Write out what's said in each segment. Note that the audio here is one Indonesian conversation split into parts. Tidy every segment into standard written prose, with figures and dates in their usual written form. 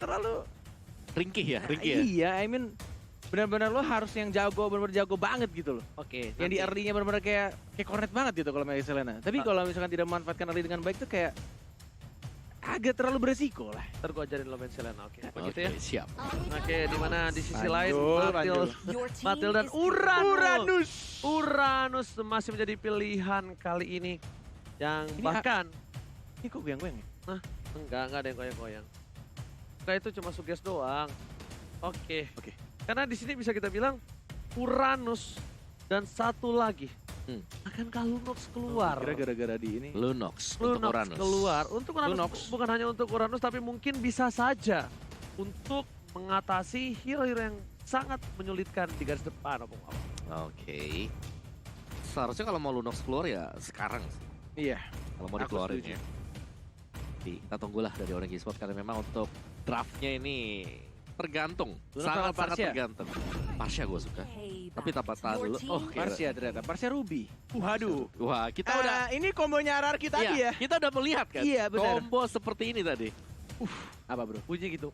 terlalu Ringkih ya. Iya, I mean benar-benar lo harus yang jago, benar-benar jago banget gitu loh. Oke. Yang di early-nya benar-benar kayak cornet banget gitu kalau main Selena. Tapi kalau misalkan tidak memanfaatkan early dengan baik tuh kayak agak terlalu beresiko lah. Ntar gue ajarin lo main Selena, oke. Begitu ya. Siap. Oke, di mana di sisi Manjul, lain manjul. Matil dan Uranus masih menjadi pilihan kali ini. Yang Ini bahkan Ini kok goyang-goyang ya? enggak ada yang goyang-goyang. Enggak, itu cuma suges doang. Oke. Oke. Karena di sini bisa kita bilang Uranus dan satu lagi. Akankah Lunox keluar? Kira gara-gara di ini. Lunox untuk Lunox Uranus. keluar. Untuk Uranus Lunox. bukan hanya untuk Uranus tapi mungkin bisa saja untuk mengatasi hero-hero yang sangat menyulitkan di garis depan. Oke. Seharusnya kalau mau Lunox keluar ya sekarang sih. Iya. Kalau mau Aku dikeluarin setuju. ya. Jadi kita tunggulah dari Onyx Esports karena memang untuk draftnya ini tergantung. Lunox Sangat-sangat sama Parsia? tergantung. Parsia gue suka. Tapi tanpa tahu dulu. Oh, Parsia ternyata. Parsia Ruby. Waduh. Wah, kita udah Ini kombonya RRQ tadi iya, ya. kita udah melihat kan. Iya, benar. Combo seperti ini tadi. Apa bro? Bunyi gitu.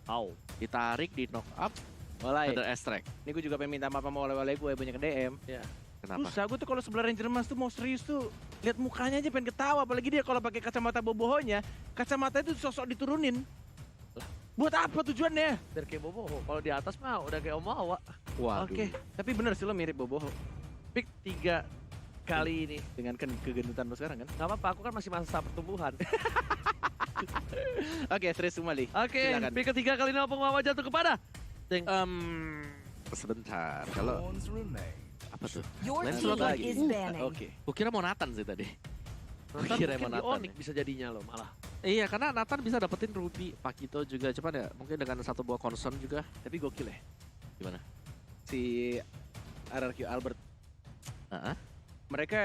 Au. Ditarik di knock up, Mulai. ada extract. Ini gue juga pengen minta maaf sama oleh-oleh gue banyak ke DM. Ya. Kenapa? Susah gue tuh kalau sebelah Ranger Mas tuh mau serius tuh lihat mukanya aja pengen ketawa, apalagi dia kalau pakai kacamata bobohonya, kacamata itu sosok diturunin. Lah, buat apa tujuannya? Biar kayak Boboho. Kalau di atas mah udah kayak Omawa. Waduh. Oke, tapi bener sih lo mirip boboho Pick 3 kali ini. dengan kegendutan lo sekarang kan. Gak apa-apa, aku kan masih masa pertumbuhan. Oke, serius semua Li. Oke, Silakan. pick ketiga kali ini Opung Wawa jatuh kepada Sebentar. Kalau apa tuh? Your Lain team slot lagi. is banning. Oke. Gue kira mau Nathan sih tadi. Nathan Kira mungkin emang di Nathan Onyx ya. bisa jadinya loh malah. Iya, karena Nathan bisa dapetin Ruby, Pakito juga. Cuman ya mungkin dengan satu buah concern juga. Tapi gokil ya. Gimana? Si RRQ Albert. Heeh. Mereka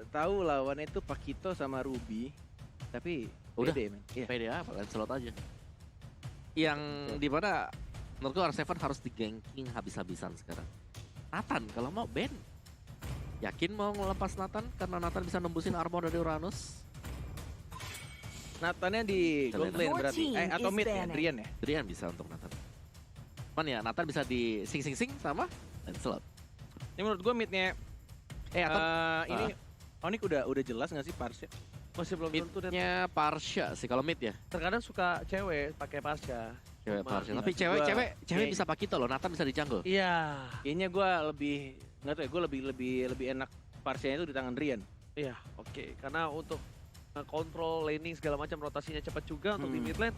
tahu lawannya itu Pakito sama Ruby. Tapi Udah. pede, men. Iya. PD apa? Lain slot aja. Yang di mana menurutku R7 harus di-ganking habis-habisan sekarang. Nathan kalau mau ban. Yakin mau ngelepas Nathan karena Nathan bisa nembusin armor dari Uranus? Nathannya di gold lane Your berarti. team Atau is mid ya, banning. Drian ya. Drian bisa untuk Nathan. Cuman ya Nathan bisa di sing sama Lancelot. Ini menurut gue midnya Atau ini Onyx udah jelas nggak sih Parsia? Masih belum tentu dan midnya Parsia sih kalau mid ya. terkadang suka cewek pakai Pasca. Cewek Cuma- Parsia. Tapi Gua- cewek kayak- bisa Pakito loh. Nathan bisa di jungle. Iya. Kayaknya gue lebih nggak tahu ya, gue lebih enak Parsia itu di tangan Drian. Iya, oke. Karena untuk kontrol laning segala macam rotasinya cepat juga untuk di mid lane.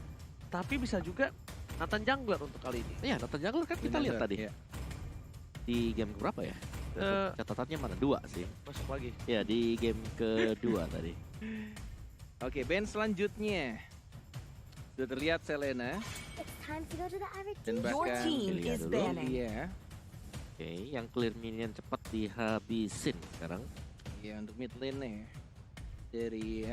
Tapi bisa juga Nathan jungler untuk kali ini. Iya, Nathan jungle kan kita lihat tadi. Iya. Di game berapa ya? Catatannya mana? 2 sih. Masuk lagi. Ya di game kedua tadi. Oke, band selanjutnya sudah terlihat Selena It's time to go to the Irish dan Your bahkan team Lilia is dulu. banning. Iya, Oke, yang clear minion cepat dihabisin sekarang. iya untuk mid lane nih dari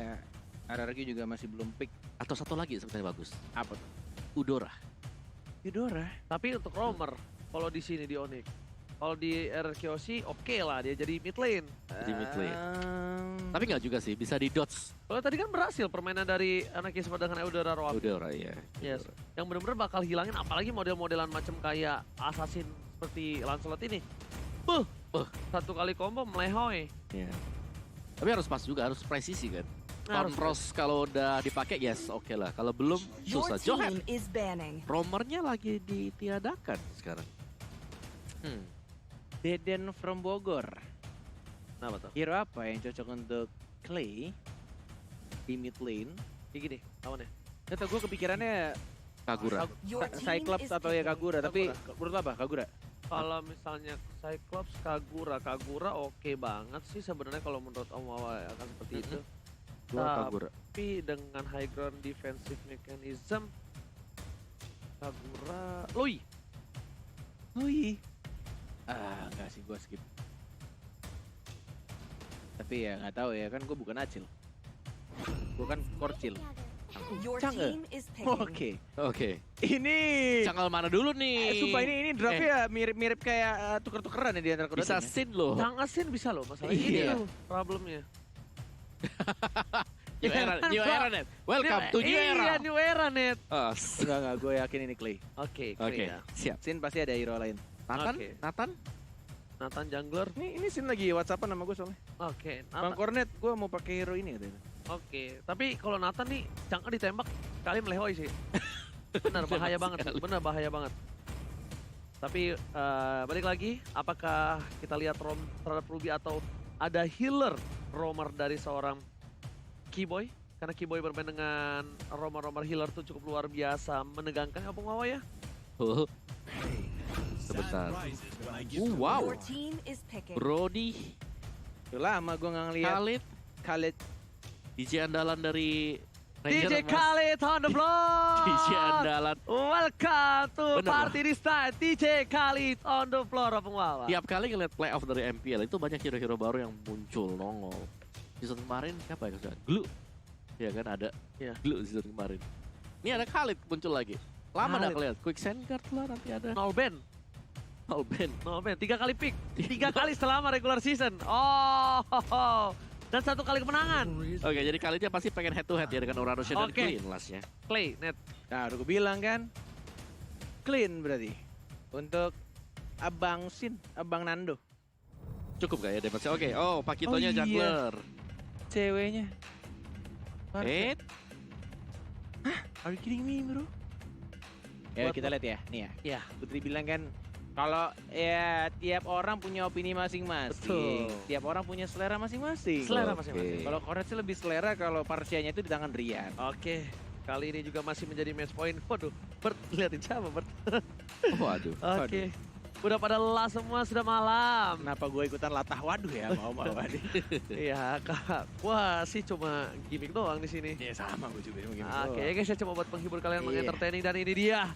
RRQ juga masih belum pick Atau satu lagi sebenarnya bagus. apa tuh? Udora. Eudora. Tapi untuk roamer, kalau di sini di Onyx. Kalau di RQC oke lah dia jadi mid lane. Jadi mid lane. Tapi nggak juga sih, bisa di dodge. Kalau tadi kan berhasil permainan dari anak Esports dengan Eudora Roam. Udora ya. Yes. Yang benar-benar bakal hilangin apalagi model-modelan macam kayak Assassin seperti Lancelot ini. Satu kali combo melehoy. Iya. Tapi harus pas juga, harus presisi kan. Harus. Cornrows kalau udah dipakai yes, oke lah. Kalau belum Your susah. Johan, team is banning. romernya lagi ditiadakan sekarang. Deden from Bogor. Kenapa tuh? Hero apa yang cocok untuk Clay di mid lane? Kayak gini, lawannya. Gak tau, gue kepikirannya Kagura. Your team Cyclops is atau ya picking. Kagura, tapi menurut lo apa? Kagura? Kalau misalnya Cyclops, Kagura oke banget sih sebenarnya kalau menurut Om Wawa akan seperti itu. Gua Kagura. Tapi dengan high ground defensive mechanism Kagura, Lui. Enggak sih, gue skip. Tapi ya nggak tahu ya, kan gue bukan Acil. Gue kan Korcil. Your Cangga. team is picking. Oke. Oke. Ini Canggal mana dulu nih? sumpah ini draftnya mirip-mirip kayak tuker-tukeran ya di antara kedua Bisa tim ya. sin loh. Yang asin bisa loh masalah Iya. ini tuh problemnya. New era, new era net. Welcome to new Iya, era. new era, Net. Enggak, gue yakin ini Clay. Oke, Oke, ya. siap. Sin pasti ada hero lain. Nathan, Oke. Nathan. Nathan Jungler. Ini Sin lagi WhatsAppan sama gue soalnya. Oke, Bang Nathan. Cornet, gue mau pakai hero ini katanya. Oke, tapi kalau Nathan nih Cangka ditembak kali melehoi sih. Benar bahaya banget, sih. Benar bahaya banget. Tapi balik lagi, apakah kita lihat roam terhadap Ruby atau ada healer roamer dari seorang Keyboy? Karena Keyboy bermain dengan roamer-roamer healer tuh cukup luar biasa, menegangkan ya Bung Wawa ya. Oh. Sebentar. Wow. Your team is picking. Brody, Udah lama gue nggak ngeliat Khalid, Khalid. DJ andalan dari DJ Mas. Khalid on the block. DJ andalan. Welcome to Bener party this time. DJ Khalid on the floor Bung Wawa. Tiap kali ngeliat playoff dari MPL itu banyak hero-hero baru yang muncul, nongol. Season kemarin siapa ya? Glue. Ya kan ada. Iya. Glue season kemarin. Ini ada Khalid muncul lagi. Lama dah Khalid. kelihat. Quick send guard lah nanti ada. No ban. Oh Ben. No man, 3 kali pick, 3 kali selama regular season. Oh, dan 1 kali kemenangan. Oke, jadi Khalidnya pasti pengen head to head ya dengan Uranus dan Oke. Clean lastnya. Clay, Net. Nah, udah gue bilang kan. Clean berarti. Untuk Abang Sin, Abang Nando. Cukup gak ya damage-nya? Oke, oh Pakitonya Oh, iya. jungler. Ceweknya. Eh, Are you kidding me, bro? Ya, kita lihat ya. Nih ya. Ya. Putri bilang kan, kalau ya tiap orang punya opini masing-masing. Betul. Tiap orang punya selera masing-masing. Selera Oke. masing-masing. Kalau Cornet sih lebih selera kalau Parsianya itu di tangan Rian. Oke, kali ini juga masih menjadi match point. Waduh, Bert, liatin siapa Bert? waduh. Oke, udah pada lelah semua, sudah malam. Kenapa gue ikutan latah waduh ya, mau nih. Iya, Kak. Wah, sih cuma gimmick doang di sini. Ya sama gue juga begini. Oke, guys, saya coba buat menghibur kalian, Iya. mengentertaining, dan ini dia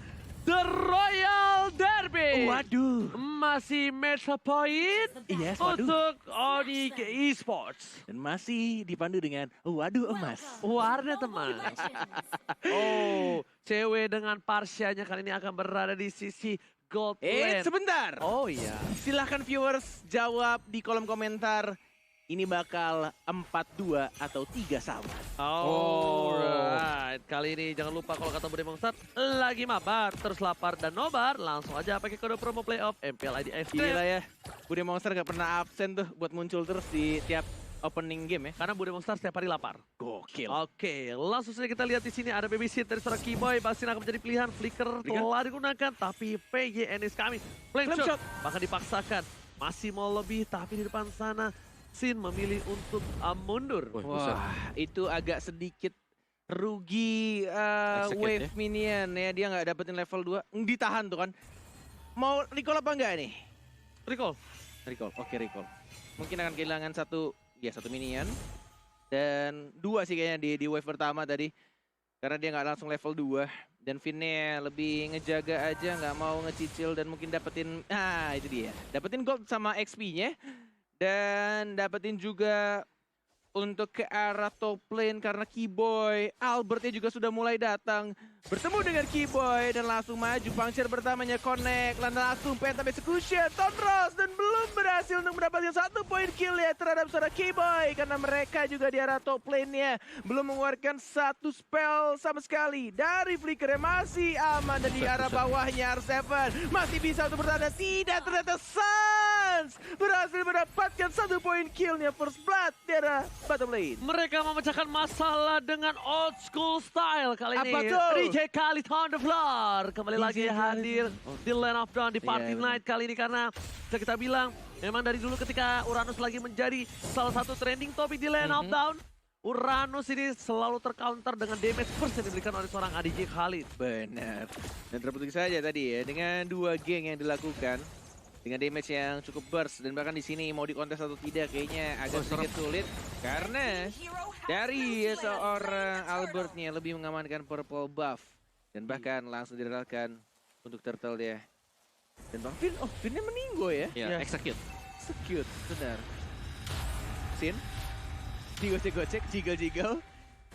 The Royal Derby. Waduh. Masih match point Yes, waduh. untuk Onyx Esports. Dan masih dipandu dengan waduh emas. Warna teman. Oh, cewek dengan Parsianya kali ini akan berada di sisi gold lane. Sebentar. Oh iya. Silahkan viewers jawab di kolom komentar. Ini bakal 4-2 atau 3 sama. Alright, kali ini jangan lupa kalau kata Bude Monster lagi mabar, terus lapar dan nobar, langsung aja pakai kode promo playoff MPL ID F3. Gila ya. Bude Monster gak pernah absen tuh buat muncul terus di tiap opening game ya. Karena Bude Monster setiap hari lapar. Gokil. Oke, langsung saja kita lihat di sini ada babysit dari seorang Keyboy. Bastin akan menjadi pilihan. Flicker telah digunakan, tapi PGN is coming. Flame Flame shot, shot. bahkan dipaksakan. Masih mau lebih, tapi di depan sana Sin memilih untuk mundur. Wah, itu agak sedikit rugi Execute wave ya. minion ya. Dia nggak dapetin level 2. Ditahan tuh kan. Mau recall apa enggak nih? Recall. Recall, oke recall. Mungkin akan kehilangan satu minion. Dan 2 sih kayaknya di wave pertama tadi. Karena dia nggak langsung level 2. Dan Vinnya lebih ngejaga aja, nggak mau ngecicil dan mungkin dapetin, itu dia. Dapetin gold sama XP-nya. Dan dapetin juga untuk ke arah top lane karena Keyboy. Albertnya juga sudah mulai datang. Bertemu dengan Keyboy dan langsung maju. Puncture pertamanya connect. Langsung Phantom Execution. Tonros dan belum berhasil untuk mendapatkan 1 poin kill ya terhadap seorang Keyboy. Karena mereka juga di arah top lane-nya belum mengeluarkan 1 spell sama sekali. Dari Flicker masih aman dan di arah bawahnya R7 masih bisa untuk bertahan. Tidak, ternyata Suns berhasil mendapatkan 1 poin killnya first blood di arah bottom lane. Mereka memecahkan masalah dengan old school style kali Apa ini. tuh? DJ Khalid on the floor. Kembali DJ lagi Khalid. hadir di Land of Dawn di Party Iya, benar. Night kali ini karena bisa kita bilang memang dari dulu ketika Uranus lagi menjadi salah satu trending topik di Land of Dawn, Uranus ini selalu tercounter dengan damage burst yang diberikan oleh seorang DJ Khalid. Benar. Dan terputus saja tadi ya dengan 2 geng yang dilakukan dengan damage yang cukup burst dan bahkan di sini mau dikontes atau tidak kayaknya agak sedikit sulit karena dari seorang Albertnya lebih mengamankan purple buff dan bahkan langsung direlkan untuk turtle dia. Dan Bang Vin, Vinnya meninggo ya. Ya, Ya. execute. Secute, benar. Sin, digocek-gocek, jiggle-jiggle.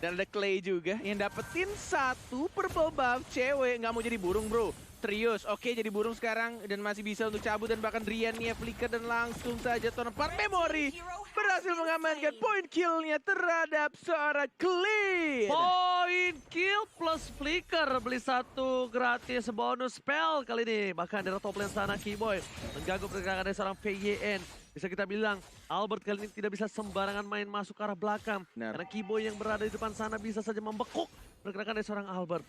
Dan ada Clay juga yang dapetin 1 purple buff cewek. Nggak mau jadi burung bro. misterius. Oke, jadi burung sekarang dan masih bisa untuk cabut dan bahkan Rian nih flicker dan langsung saja Tonepar Memory berhasil mengamankan poin killnya terhadap seorang Clean. Point kill plus flicker, beli satu gratis bonus spell kali ini. Bahkan dari top lane sana Keyboy mengganggu pergerakan dari seorang PYN. Bisa kita bilang Albert kali ini tidak bisa sembarangan main masuk ke arah belakang. Benar. Karena Keyboy yang berada di depan sana bisa saja membekuk pergerakan dari seorang Albert.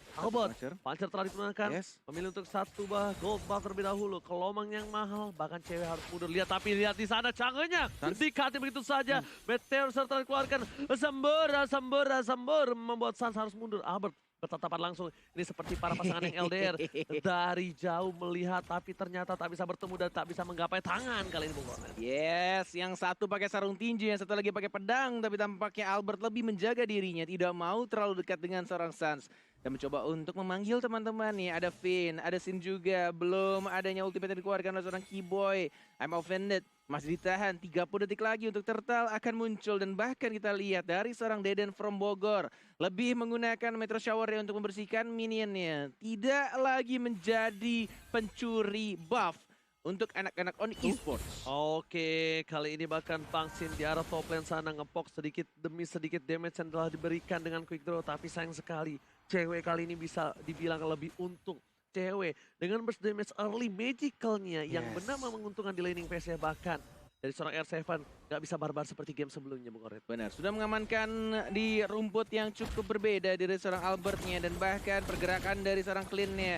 Pancer telah digunakan, Yes. memilih untuk satu gold buff terlebih dahulu. Kelomang yang mahal, bahkan cewek harus mundur. Tapi lihat di sana canggenya dikati begitu saja. Meteor serta dikeluarkan. Sembur membuat Sans harus mundur. Albert bertatapan langsung. Ini seperti para pasangan yang LDR. Dari jauh melihat tapi ternyata tak bisa bertemu dan tak bisa menggapai tangan kali ini Bung Kornet. Yes, yang satu pakai sarung tinju, yang satu lagi pakai pedang, tapi tampaknya Albert lebih menjaga dirinya, tidak mau terlalu dekat dengan seorang Sans. Dan mencoba untuk memanggil teman-temannya. Ada Finn, ada Sin juga. Belum adanya ultimate yang dikeluarkan oleh seorang Keyboy. I'm offended. Masih ditahan. 30 detik lagi untuk Turtle akan muncul. Dan bahkan kita lihat dari seorang Deden from Bogor. Lebih menggunakan Metro Shower untuk membersihkan minionnya. Tidak lagi menjadi pencuri buff untuk anak-anak on esports. Oke, kali ini bahkan Pangsin di arah top lane sana ngepok sedikit demi sedikit damage yang telah diberikan dengan quick draw. Tapi sayang sekali, cewek kali ini bisa dibilang lebih untung. Cewek dengan burst damage early magicalnya yang Yes. benar menguntungkan di laning phase-nya, bahkan dari seorang R7 nggak bisa barbar seperti game sebelumnya Bung Kornet. Benar, sudah mengamankan di rumput yang cukup berbeda dari seorang Albertnya dan bahkan pergerakan dari seorang Clean-nya.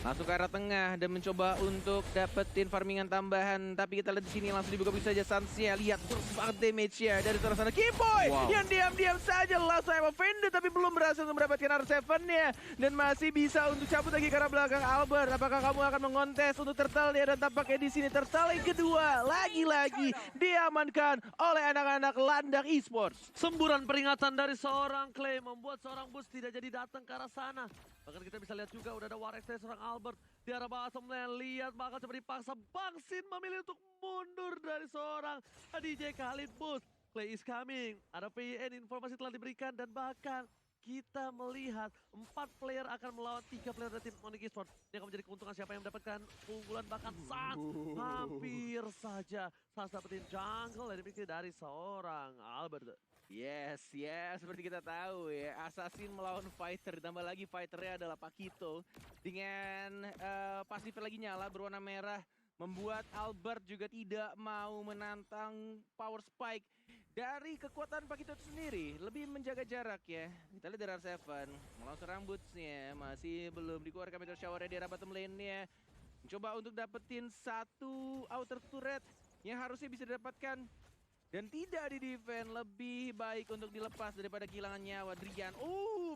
Masuk ke arah tengah dan mencoba untuk dapetin farmingan tambahan. Tapi kita lihat di sini langsung dibuka bisa saja Sansnya. Lihat terus banget damage-nya dari seorang sana Keyboy yang diam-diam saja langsung offended tapi belum berhasil untuk mendapatkan R7-nya. Dan masih bisa untuk cabut lagi ke arah belakang Albert. Apakah kamu akan mengontes untuk Turtle-nya? Dan tampaknya di sini Turtle yang kedua lagi-lagi diamankan oleh anak-anak Landak Esports. Semburan peringatan dari seorang Clay membuat seorang Bus tidak jadi datang ke arah sana. Bahkan kita bisa lihat juga udah ada Warex dari seorang Albert di arah bottom lane. Lihat bakal coba dipaksa. Bangsin memilih untuk mundur dari seorang DJ Khalid Bus. Clay is coming. Ada PIN, informasi telah diberikan dan bahkan kita melihat 4 player akan melawan 3 player dari tim Onyx Esports. Ini akan menjadi keuntungan siapa yang mendapatkan keunggulan, bahkan Sans hampir saja Sans dapetin jungle yang dimiliki dari seorang Albert. Yes, seperti kita tahu ya, Assassin melawan Fighter, ditambah lagi Fighternya adalah Pakito dengan pasif lagi nyala berwarna merah, membuat Albert juga tidak mau menantang power spike dari kekuatan Pakito itu sendiri, lebih menjaga jarak ya. Kita lihat dari R7, melawan serang bootsnya, masih belum dikeluarkan Meteor Shower-nya di arah bottom lane-nya. Mencoba untuk dapetin satu outer turret yang harusnya bisa didapatkan. Dan tidak di defend, lebih baik untuk dilepas daripada kehilangan nyawa Drian.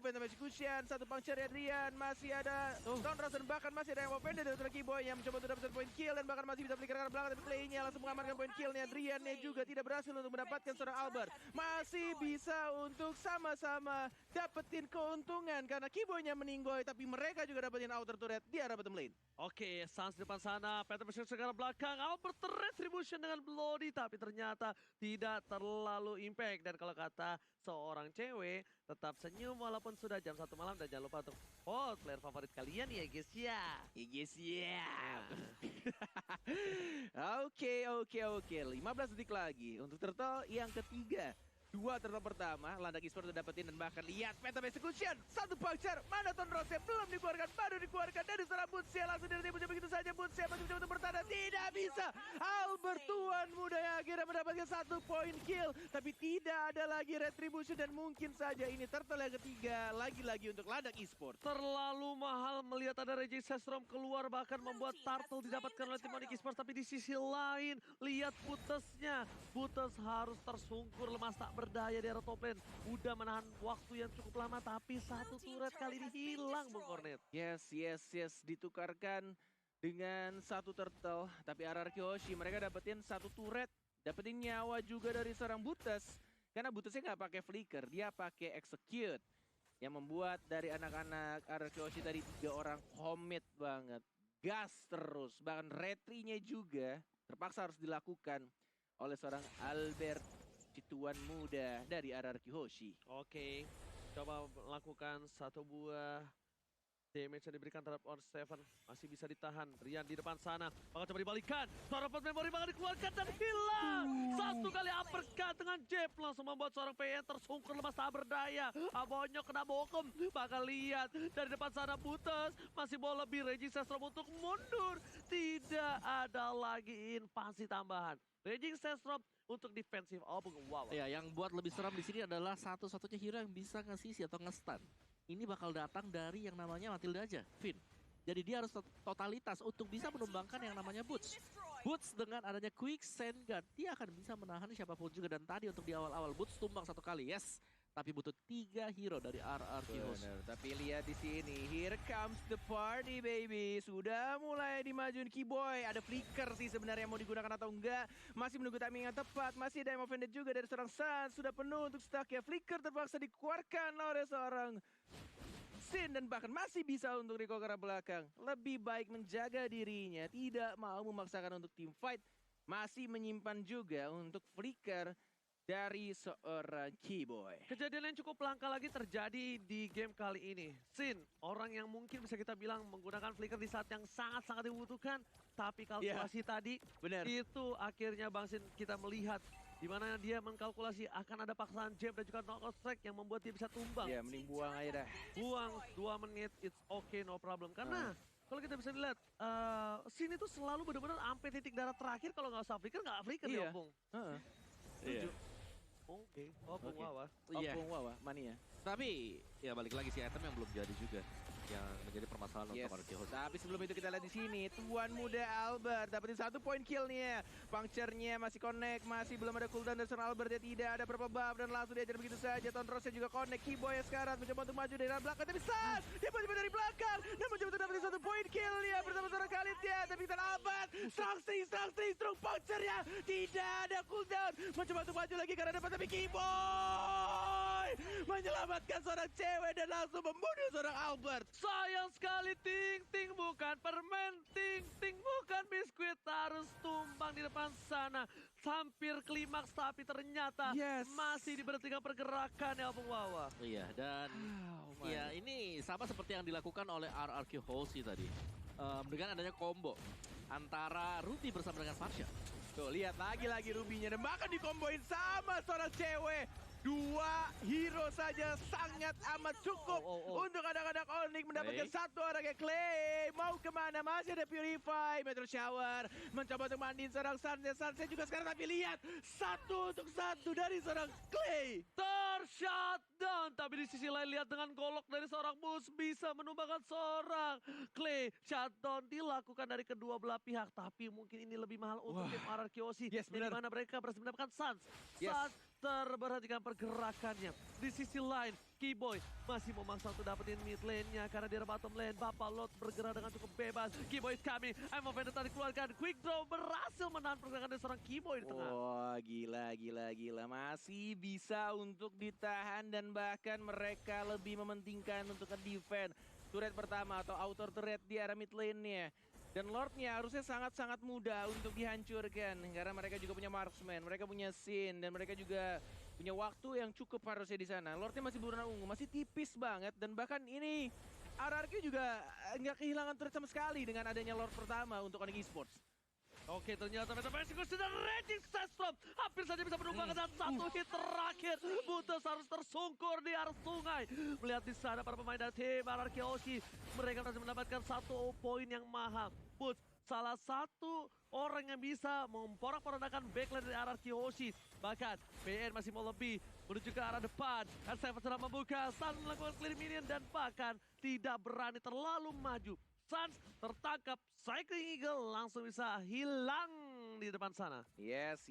Phantom Execution, satu puncture ya Drian. Masih ada Soundras dan bahkan masih ada yang offended dari Turtle Keyboy yang mencoba untuk dapatkan point kill. Dan bahkan masih bisa flicker ke belakang, tapi Clay-nya langsung mengamankan point killnya. Drian-nya juga tidak berhasil untuk mendapatkan seorang Albert. Masih bisa untuk sama-sama dapetin keuntungan karena Keyboy-nya meninggoy. Tapi mereka juga dapetin outer turret di arah bottom lane. Oke, Sans di depan sana, Phantom Execution ke arah belakang, Albert terretribution dengan Bloody, tapi ternyata tidak terlalu impact. Dan kalau kata seorang cewek, tetap senyum walaupun sudah jam 1 malam. Dan jangan lupa untuk vote player favorit kalian ya guys ya. Oke. 15 detik lagi untuk Turtle yang ketiga. 2 turtle pertama, Landak Esports udah dapetin dan bahkan lihat Phantom Execution. Satu puncture, mana Ton Rose belum dikeluarkan, baru dikeluarkan dari seorang Bootsya. Langsung diretibunya begitu saja, Bootsya masih mencoba untuk bertahan, tidak bisa. Albert tuan muda yang akhirnya mendapatkan 1 point kill. Tapi tidak ada lagi retribution dan mungkin saja ini turtle yang ketiga lagi-lagi untuk Landak Esports. Terlalu mahal melihat ada Regis Sestrom keluar, bahkan membuat Turtle didapatkan oleh tim Onyx Esports. Tapi di sisi lain, lihat Butesnya. Butes harus tersungkur, lemas tak berdaya di arah top lane. Udah menahan waktu yang cukup lama, tapi satu turret kali ini hilang Bung Kornet. Yes. Ditukarkan dengan satu turtle. Tapi RRQ Hoshi mereka dapetin satu turret. Dapetin nyawa juga dari seorang Butes. Karena Butesnya nggak pakai flicker, dia pakai execute. Yang membuat dari anak-anak RRQ Hoshi tadi 3 orang commit banget. Gas terus. Bahkan retry-nya juga terpaksa harus dilakukan oleh seorang Albert, Cituan muda dari RRQ Hoshi. Oke, coba melakukan satu buah Damage yang diberikan terhadap On Seven masih bisa ditahan. Rian di depan sana, bakal coba dibalikan. Seorang pot memory bakal dikeluarkan dan hilang. Satu kali uppercut dengan jab langsung membuat seorang PN tersungkur lemas tak berdaya. Abonyok kena bokem, bakal lihat dari depan sana Butas masih mau lebih. Raging Sestrom untuk mundur. Tidak ada lagi invasi tambahan. Raging Sestrom untuk defensif. Oh, wow. Ya, yang buat lebih seram di sini adalah satu-satunya hero yang bisa nge-CC atau nge-stun. Ini bakal datang dari yang namanya Matilda aja, Finn. Jadi dia harus totalitas untuk bisa menumbangkan yang namanya Boots. Boots dengan adanya Quick Sand Gun, dia akan bisa menahan siapapun juga. Dan tadi untuk di awal-awal Boots tumbang satu kali, yes. Tapi butuh 3 hero dari RRQ Host. Bener, tapi lihat di sini, here comes the party baby. Sudah mulai dimajuin Keyboy. Ada flicker sih sebenarnya mau digunakan atau enggak. Masih menunggu timing yang tepat. Masih ada yang offended juga dari seorang Sans. Sudah penuh untuk stack ya. Flicker terpaksa dikeluarkan oleh seorang Sin dan bahkan masih bisa untuk recall ke arah belakang. Lebih baik menjaga dirinya, tidak mau memaksakan untuk team fight. Masih menyimpan juga untuk flicker dari seorang Keyboy. Kejadian yang cukup langka lagi terjadi di game kali ini. Sin, orang yang mungkin bisa kita bilang menggunakan flicker di saat yang sangat-sangat dibutuhkan. Tapi kalkulasi tadi, Benar. itu akhirnya Bang Sin kita melihat di mana dia mengkalkulasi akan ada paksaan jab dan juga knockout strike yang membuat dia bisa tumbang. Ya, mending buang aja dah. Buang 2 menit, it's okay, no problem. Karena kalau kita bisa lihat, Sin itu selalu benar-benar sampai titik darah terakhir. Kalau nggak usah flicker, nggak flicker Iya. ya, Opung. Iya. Oke, Opung Oke. Wawa. Iya. Opung Wawa, mania. Tapi ya balik lagi si item yang belum jadi juga. Yang menjadi permasalahan Yes. untuk RRQ Host. Tapi sebelum itu kita lihat di sini, Tuan Muda Albert dapetin 1 poin kill-nya. Puncture-nya masih connect, masih belum ada cooldown dari seorang Albert. Dia tidak ada purple buff dan langsung diajar begitu saja. Tonrosnya juga connect. Keyboy sekarang mencoba untuk maju dari belakang, tapi saat dia tiba dari belakang dan mencoba untuk dapetin 1 poin kill-nya bersama seorang Khalidnya. Tapi kita Albert, strong puncture-nya tidak ada cooldown. Mencoba untuk maju lagi karena dapat, tapi Keyboy menyelamatkan seorang cewek dan langsung membunuh seorang Albert. Sayang sekali Ting bukan permen, Ting bukan biskuit, harus tumbang di depan sana. Hampir klimaks tapi ternyata Yes. masih diberhentikan pergerakan ya Opung Wawa. Iya, dan ya ini sama seperti yang dilakukan oleh RRQ Host sih tadi. Dengan adanya combo antara Ruby bersama dengan Farsha. Tuh, lihat lagi Rubinya dan bahkan dikomboin sama seorang cewek. 2 hero saja sangat amat cukup untuk anak-anak Onyx mendapatkan Clay. 1 orang yang Clay. Mau kemana? Masih ada Purify, Metro Shower. Mencoba untuk mandiin seorang Sunset juga sekarang, tapi lihat 1 untuk 1 dari seorang Clay. Tershutdown, tapi di sisi lain lihat dengan golok dari seorang Mus bisa menumbangkan seorang Clay. Shutdown dilakukan dari kedua belah pihak, tapi mungkin ini lebih mahal untuk tim RRQ Host. Yes, di benar. mana mereka berhasil mendapatkan Sans. Yes. Sans terberhentikan pergerakannya. Di sisi lain, Keyboy masih memaksa untuk dapetin mid lane-nya karena di bottom lane Bapak Lot bergerak dengan cukup bebas. Keyboy is coming, I'm offended tadi keluarkan. Quick draw berhasil menahan pergerakan dari seorang Keyboy di tengah. Wah, gila. Masih bisa untuk ditahan dan bahkan mereka lebih mementingkan untuk nge-defend turret pertama atau outer turret di area mid lane-nya. Dan Lordnya harusnya sangat-sangat mudah untuk dihancurkan karena mereka juga punya marksman, mereka punya Sin, dan mereka juga punya waktu yang cukup harusnya di sana. Lordnya masih berwarna ungu, masih tipis banget, dan bahkan ini RRQ juga nggak kehilangan turret sama sekali dengan adanya Lord pertama untuk Onyx Esports. Oke, ternyata Meta Mexico sudah Raging Sestrom hampir saja bisa menumbangkan dan 1 hit terakhir. Butas harus tersungkur di arah sungai. Melihat di sana para pemain dari tim RRQ Host, mereka berhasil mendapatkan 1 poin yang mahal. But salah satu orang yang bisa memporak-porandakan backline dari RRQ Host. Bahkan PN masih mau lebih menuju ke arah depan. Dan Seven sedang membuka, Sun melakukan clear minion dan bahkan tidak berani terlalu maju. Sans tertangkap, Cycling Eagle langsung bisa hilang di depan sana. Yes.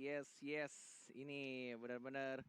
Ini benar-benar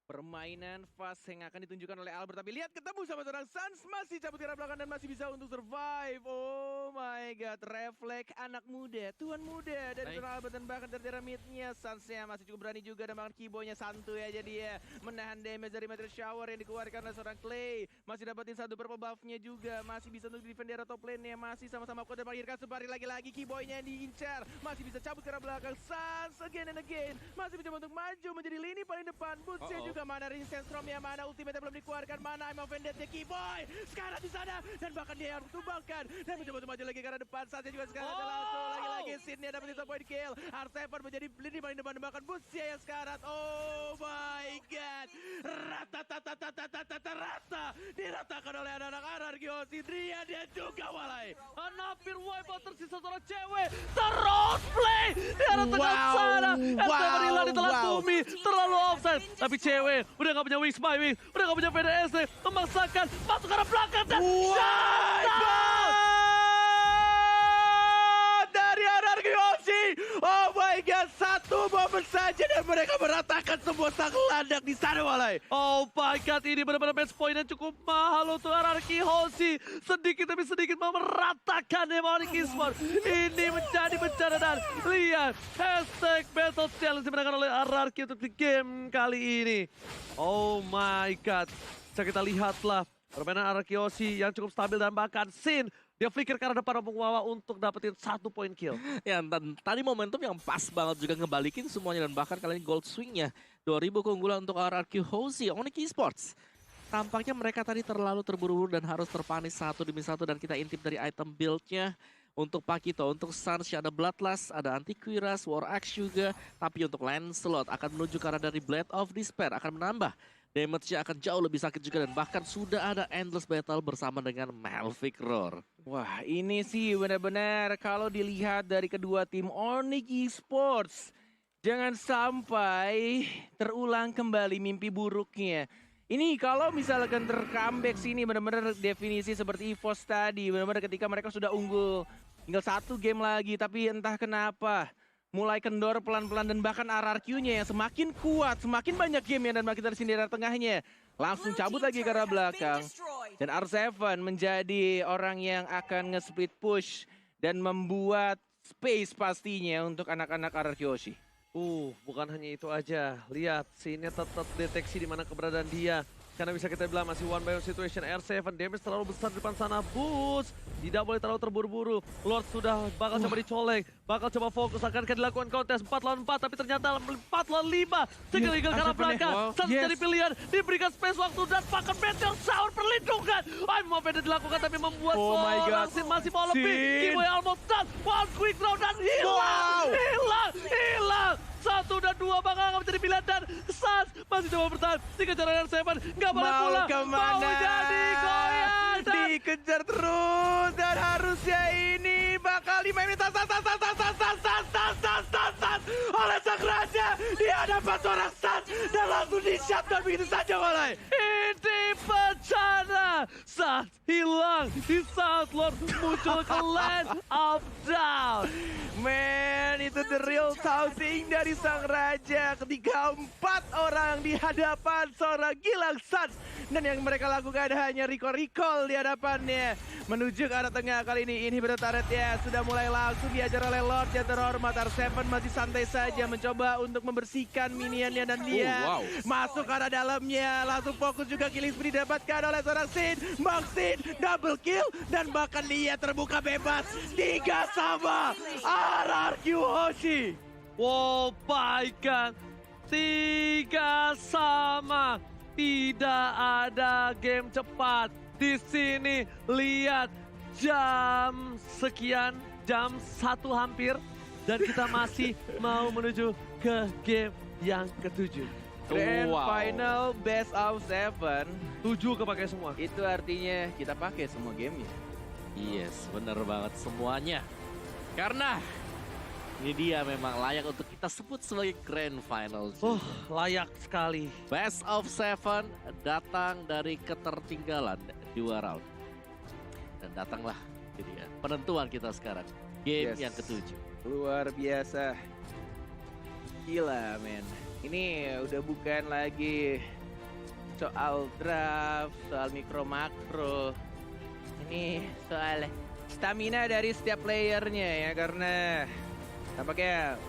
permainan fast yang akan ditunjukkan oleh Albert. Tapi lihat ketemu sama seorang Sans, masih cabut ke arah belakang dan masih bisa untuk survive. Oh my god, refleks anak muda, tuan muda dari seorang Albert dan bahkan dari arah mid-nya. Sansnya masih cukup berani juga dan bahkan Keyboy-nya santuy aja dia. Menahan damage dari Meteor Shower yang dikeluarkan oleh seorang Clay. Masih dapetin 1 purple buff-nya juga. Masih bisa untuk defend di arah top lane-nya. Masih sama-sama kuat dan mengakhirkan sebari lagi-lagi Keyboy-nya yang diincar. Masih bisa cabut ke arah belakang. Sans again and again. Masih mencoba untuk maju menjadi lini paling depan. Boots-nya juga juga mana resistance from-nya, mana ultimate belum dikeluarkan, mana I'm offended-nya Keyboy. Sekarang di sana dan bahkan dia harus tumbangkan dan mencoba untuk maju lagi ke arah depan. Saatnya juga sekarang ada langsung lagi-lagi Sin-nya dapat satu point kill. R7 menjadi lini paling depan bahkan Butsia yang sekarat. Oh my god. Rata diratakan oleh anak-anak RRQ Sidria dia juga walai. Hampir wipeout tersisa seorang cewek. Terus play di arah tengah sana. R7 hilang di telan bumi. Terlalu offside. Tapi cewek udah gak punya Wings by Wings. Udah gak punya PDSD. Memaksakan masuk ke arah belakang dan dari RRQ. Oh my god, satu momen saja dan mereka meratakan semua sang landak di sana walai. oh my god, ini benar-benar match point yang cukup mahal untuk RRQ Hoshi. Sedikit demi sedikit mau meratakan Demonic Esports. Ini menjadi bencana dan lihat hashtag Battle Challenge dimenangkan oleh RRQ untuk di game kali ini. Oh my god, bisa kita lihatlah permainan RRQ Hoshi yang cukup stabil dan bahkan Sin dia flicker ke arah depan Opung Wawa untuk dapetin 1 point kill. Ya, dan tadi momentum yang pas banget juga ngebalikin semuanya dan bahkan kali ini gold swingnya 2000 keunggulan untuk RRQ Hoshi Onyx Esports. Tampaknya mereka tadi terlalu terburu-buru dan harus terpanis 1 demi 1 dan kita intip dari item build-nya. Untuk Pakito, untuk Suns ada Bloodlust, ada Antiquiras, War Axe juga. Tapi untuk Lancelot akan menuju ke arah dari Blade of Despair akan menambah. Damage-nya akan jauh lebih sakit juga dan bahkan sudah ada Endless Battle bersama dengan Malphite Roar. Wah, ini sih benar-benar kalau dilihat dari kedua tim Onyx Esports, jangan sampai terulang kembali mimpi buruknya. Ini kalau misalkan ter-comeback sini benar-benar definisi seperti EVOS tadi, benar-benar ketika mereka sudah unggul tinggal 1 game lagi tapi entah kenapa mulai kendor pelan-pelan dan bahkan RRQ-nya yang semakin kuat, semakin banyak game ya dan makin tersini dari tengahnya. Langsung cabut lagi ke arah belakang. Dan R7 menjadi orang yang akan nge-split push dan membuat space pastinya untuk anak-anak RRQ Hoshi. Bukan hanya itu aja. Lihat, Sin-nya tetap deteksi di mana keberadaan dia. Karena bisa kita bilang masih one by one situation. R7 damage terlalu besar di depan sana. Boost tidak boleh terlalu terburu-buru. Lord sudah bakal coba dicolek. Bakal coba fokus. Akankah dilakukan kontes 4 lawan 4. Tapi ternyata 4 lawan 5. Single eagle ke arah belakang. Satu jadi pilihan. Diberikan space waktu dan bahkan Meteor Shower perlindungan. I'm offended dilakukan tapi membuat seorang Sin masih mau lebih. Keyboy almost done. One quick round dan hilang. Hilang. 1 dan 2 bakal menjadi pilihan dan Suns masih coba bertahan. Dikejar R7. Gak boleh pulang. Mau jadi goyang. Dikejar terus dan harusnya ini bakal dimainin oleh sang raja di hadapan seorang Suns dan langsung di shutdown begitu saja walai. Ini bencana. Suns hilang di saat Lord muncul ke Land of Down. Man, itu the real taunting dari sang raja ketika 4 orang di hadapan seorang Gilang Suns. Dan yang mereka lakukan hanya recall di hadapannya. Menuju ke arah tengah kali ini bertaret ya. Sudah mulai langsung diajar oleh Lord yang terhormat. R7 masih santai saja mencoba untuk membersihkan minionnya dan dia masuk ke arah dalamnya. Langsung fokus juga killing spree didapatkan oleh seorang Sin. Bang Sin double kill dan bahkan dia terbuka bebas. 3 sama RRQ Hoshi. Wow, baikkan 3 sama. Tidak ada game cepat di sini. Lihat jam sekian, jam 1 hampir dan kita masih mau menuju ke game yang ke-7. Grand Final Best of 7. 7 kepakai semua. Itu artinya kita pakai semua gamenya. Yes, bener banget semuanya. Karena ini dia memang layak untuk kita sebut sebagai Grand Final. Layak sekali. Best of 7 datang dari ketertinggalan 2 round. Dan datanglah jadi ya, penentuan kita sekarang. Game yang ke-7. Luar biasa. Gila men. Ini udah bukan lagi soal draft, soal mikro makro. Ini soal stamina dari setiap playernya ya, karena tampaknya